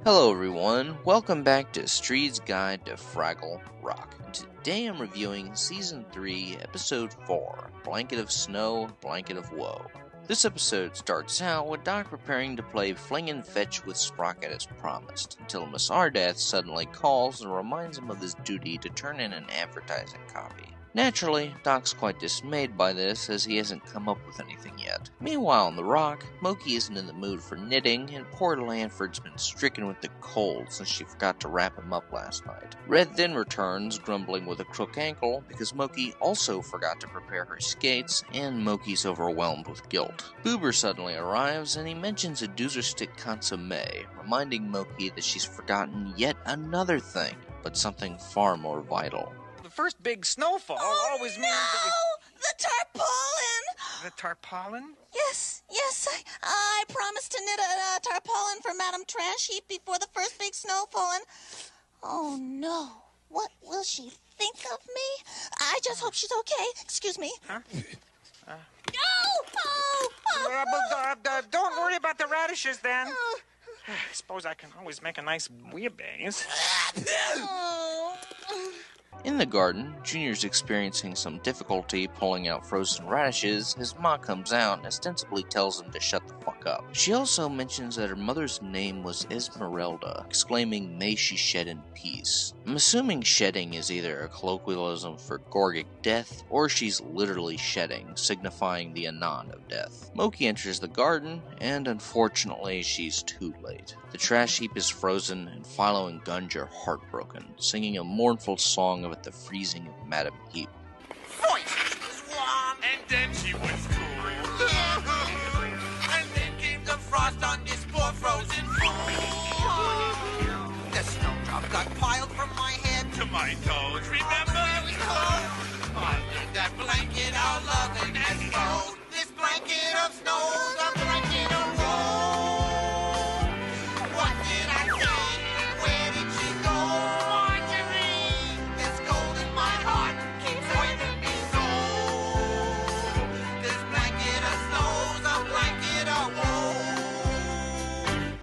Hello everyone, welcome back to Streed's Guide to Fraggle Rock. Today I'm reviewing Season 3, Episode 4, Blanket of Snow, Blanket of Woe. This episode starts out with Doc preparing to play Fling and Fetch with Sprocket as promised, until Miss Ardath suddenly calls and reminds him of his duty to turn in an advertising copy. Naturally, Doc's quite dismayed by this, as he hasn't come up with anything yet. Meanwhile on the rock, Moki isn't in the mood for knitting, and poor Lanford's been stricken with the cold since she forgot to wrap him up last night. Red then returns, grumbling with a crook ankle, because Moki also forgot to prepare her skates, and Moki's overwhelmed with guilt. Boober suddenly arrives, and he mentions a doozer stick consomme, reminding Moki that she's forgotten yet another thing, but something far more vital. First big snowfall always means that the tarpaulin! The tarpaulin? Yes, I promised to knit a tarpaulin for Madame Trash Heap before the first big snowfall, and oh no, what will she think of me? I just hope she's okay. Excuse me. Huh? Don't worry about the radishes then. I suppose I can always make a nice bouillabaisse. In the garden, Junior's experiencing some difficulty pulling out frozen radishes. His ma comes out and ostensibly tells him to shut the fuck up. She also mentions that her mother's name was Esmeralda, exclaiming, "May she shed in peace." I'm assuming shedding is either a colloquialism for Gorgic death, or she's literally shedding, signifying the Anand of death. Moki enters the garden, and unfortunately she's too late. The trash heap is frozen, and Philo and Gunge are heartbroken, singing a mournful song about the freezing of Madame Heap. And then she was cool. And then came the frost on this poor frozen fool. The snowdrop got piled from my head to my toes. Remember? Under that blanket our loving and snow. This blanket of snow's a blanket of woe. What did I say? Where did she go? Marjorie! This cold in my heart keeps poisoning me so. This blanket of snow's a blanket of woe.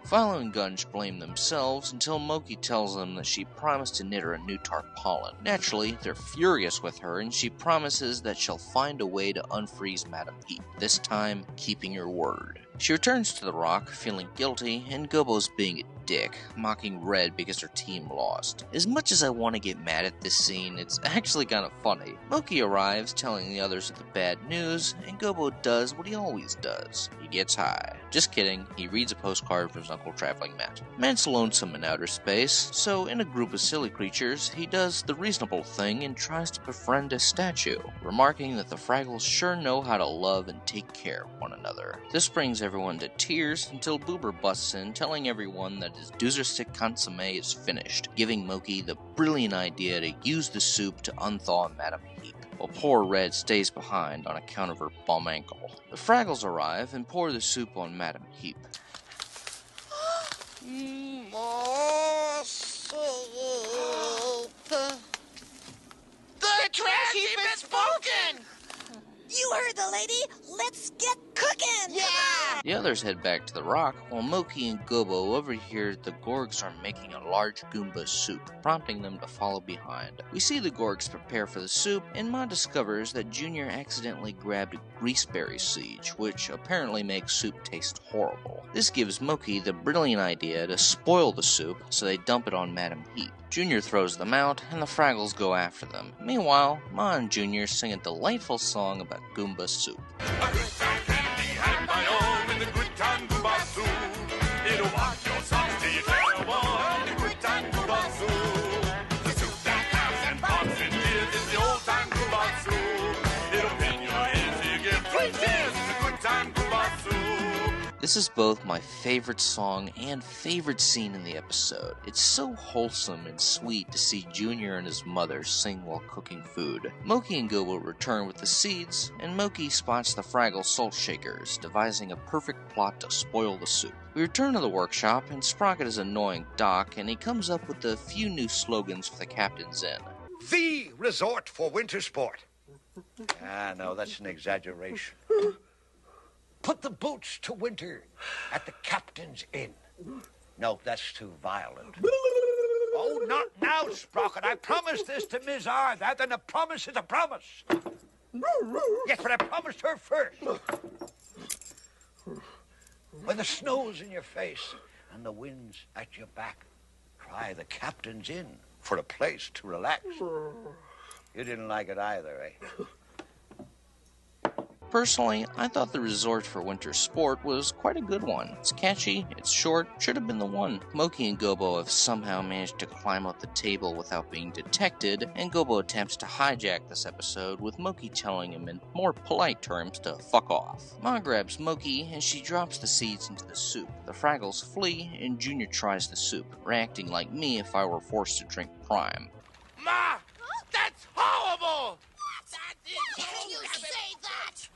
Philo and Gunge blame themselves until Moki tells them that she promised to knit her a new tarpaulin. Naturally, they're furious with her, and she promises that she'll find a way to unfreeze Madame Heap, this time keeping her word. She returns to the rock, feeling guilty, and Gobo's being a dick, mocking Red because her team lost. As much as I want to get mad at this scene, it's actually kind of funny. Moki arrives, telling the others of the bad news, and Gobo does what he always does. He gets high. Just kidding, he reads a postcard from his Uncle Traveling Matt. Matt's lonesome in outer space, so in a group of silly creatures, he does the reasonable thing and tries to befriend a statue, remarking that the Fraggles sure know how to love and take care of one another. This brings everyone to tears until Boober busts in, telling everyone that his doozer stick consomme is finished, giving Moki the brilliant idea to use the soup to unthaw Madame Heap, while poor Red stays behind on account of her bum ankle. The Fraggles arrive and pour the soup on Madame Heap. More soup. The trash heap has spoken! You heard the lady. Let's get cooking. Yeah! The others head back to the rock, while Moki and Gobo overhear the Gorgs are making a large Goomba soup, prompting them to follow behind. We see the Gorgs prepare for the soup, and Ma discovers that Junior accidentally grabbed greaseberry seeds, which apparently makes soup taste horrible. This gives Moki the brilliant idea to spoil the soup, so they dump it on Madame Heap. Junior throws them out, and the Fraggles go after them. Meanwhile, Ma and Junior sing a delightful song about Goomba soup. A good time candy had my own in the good time Goomba soup. It'll wash your socks till you tear one. The good time Goomba soup. The soup that laughs and pops and tears is the old time Goomba soup. It'll pin your ears till you get 3 cheers. It's a good time Goomba soup. This is both my favorite song and favorite scene in the episode. It's so wholesome and sweet to see Junior and his mother sing while cooking food. Moki and Gobo return with the seeds, and Moki spots the Fraggle salt shakers, devising a perfect plot to spoil the soup. We return to the workshop, and Sprocket is annoying Doc, and he comes up with a few new slogans for the Captain's Inn. The resort for winter sport. Ah, no, that's an exaggeration. Put the boots to winter at the Captain's Inn. No, that's too violent. Oh, not now, Sprocket. I promised this to Ms. R. That, and a promise is a promise. Yes, but I promised her first. When the snow's in your face and the wind's at your back, try the captain's inn for a place to relax. You didn't like it either, eh? Personally, I thought the resort for winter sport was quite a good one. It's catchy, it's short, should have been the one. Moki and Gobo have somehow managed to climb up the table without being detected, and Gobo attempts to hijack this episode with Moki telling him in more polite terms to fuck off. Ma grabs Moki and she drops the seeds into the soup. The Fraggles flee and Junior tries the soup, reacting like me if I were forced to drink Prime. Ma! That's horrible! Can you say that?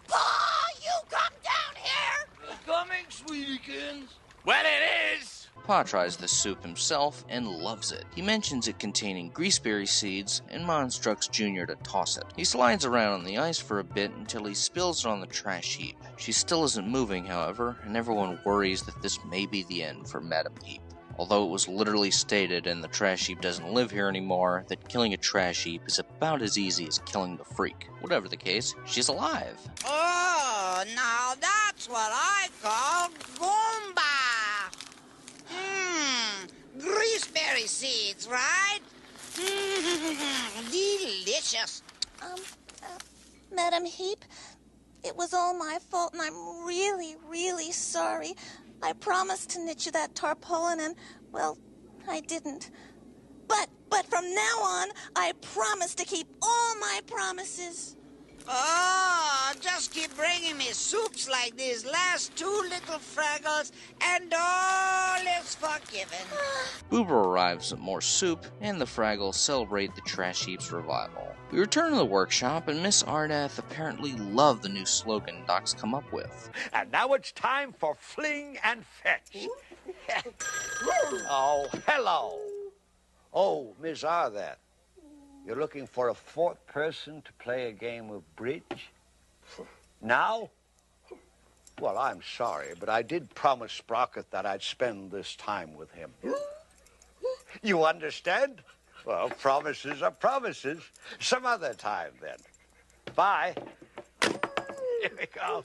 Pa, you come down here! Coming, sweetiekins. Well, it is! Pa tries the soup himself and loves it. He mentions it containing greaseberry seeds, and Ma instructs Junior to toss it. He slides around on the ice for a bit until he spills it on the trash heap. She still isn't moving, however, and everyone worries that this may be the end for Madam Heap. Although it was literally stated and the trash heap doesn't live here anymore, that killing a trash heap is about as easy as killing the freak. Whatever the case, she's alive. Oh, now that's what I call Goomba. Greaseberry seeds, right? Delicious. Madam Heap, it was all my fault, and I'm really, really sorry. I promised to knit you that tarpaulin, and, well, I didn't. But from now on, I promise to keep all my promises. Oh, just keep bringing me soups like these last two little Fraggles, and all is forgiven. Boober arrives with more soup, and the Fraggles celebrate the trash heap's revival. We return to the workshop, and Miss Ardath apparently loved the new slogan Doc's come up with. And now it's time for fling and fetch. Oh, hello. Oh, Ms. Ardath. You're looking for a fourth person to play a game of bridge? Now? Well, I'm sorry, but I did promise Sprocket that I'd spend this time with him. You understand? Well, promises are promises. Some other time, then. Bye. Here we go.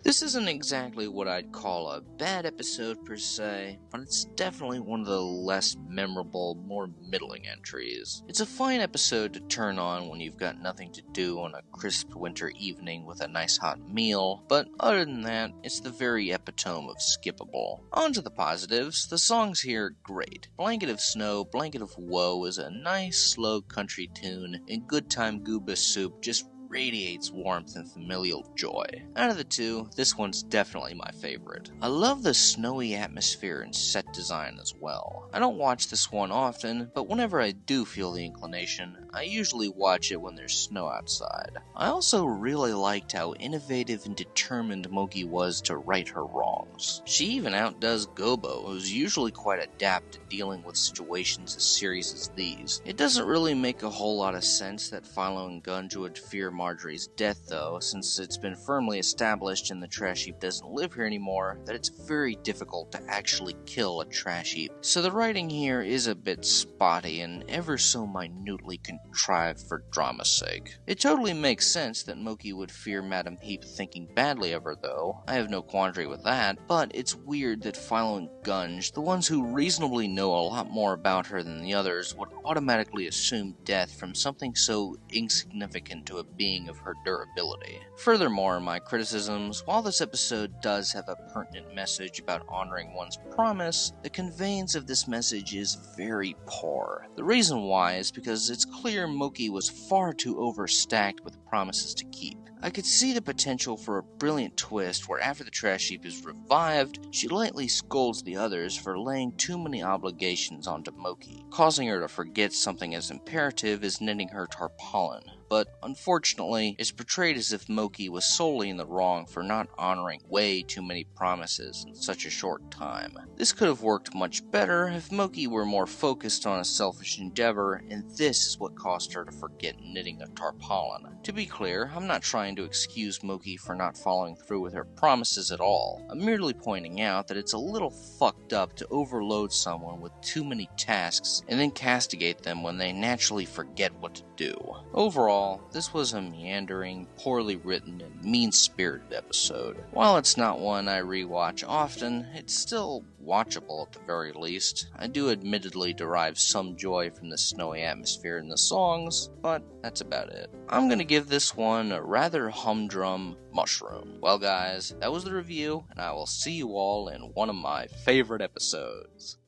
This isn't exactly what I'd call a bad episode per se, but it's definitely one of the less memorable, more middling entries. It's a fine episode to turn on when you've got nothing to do on a crisp winter evening with a nice hot meal, but other than that, it's the very epitome of skippable. On to the positives, the songs here are great. Blanket of Snow, Blanket of Woe is a nice, slow country tune, and Good Time Gooba Soup just radiates warmth and familial joy. Out of the two, this one's definitely my favorite. I love the snowy atmosphere and set design as well. I don't watch this one often, but whenever I do feel the inclination, I usually watch it when there's snow outside. I also really liked how innovative and determined Moki was to right her wrongs. She even outdoes Gobo, who's usually quite adept at dealing with situations as serious as these. It doesn't really make a whole lot of sense that Philo and Gunge would fear Marjorie's death, though, since it's been firmly established and the trash heap doesn't live here anymore, that it's very difficult to actually kill a trash heap. So the writing here is a bit spotty and ever so minutely contrived for drama's sake. It totally makes sense that Moki would fear Madam Heap thinking badly of her, though. I have no quandary with that, but it's weird that Philo and Gunge, the ones who reasonably know a lot more about her than the others, would automatically assume death from something so insignificant to a being of her durability. Furthermore, my criticisms, while this episode does have a pertinent message about honoring one's promise, the conveyance of this message is very poor. The reason why is because it's clear Moki was far too overstacked with promises to keep. I could see the potential for a brilliant twist where after the trash heap is revived, she lightly scolds the others for laying too many obligations onto Moki, causing her to forget something as imperative as knitting her tarpaulin. but unfortunately, it's portrayed as if Moki was solely in the wrong for not honoring way too many promises in such a short time. This could have worked much better if Moki were more focused on a selfish endeavor, and this is what caused her to forget knitting a tarpaulin. To be clear, I'm not trying to excuse Moki for not following through with her promises at all. I'm merely pointing out that it's a little fucked up to overload someone with too many tasks and then castigate them when they naturally forget what to do. Overall, this was a meandering, poorly written, and mean-spirited episode. While it's not one I rewatch often, it's still watchable at the very least. I do admittedly derive some joy from the snowy atmosphere in the songs, but that's about it. I'm gonna give this one a rather humdrum mushroom. Well guys, that was the review, and I will see you all in one of my favorite episodes.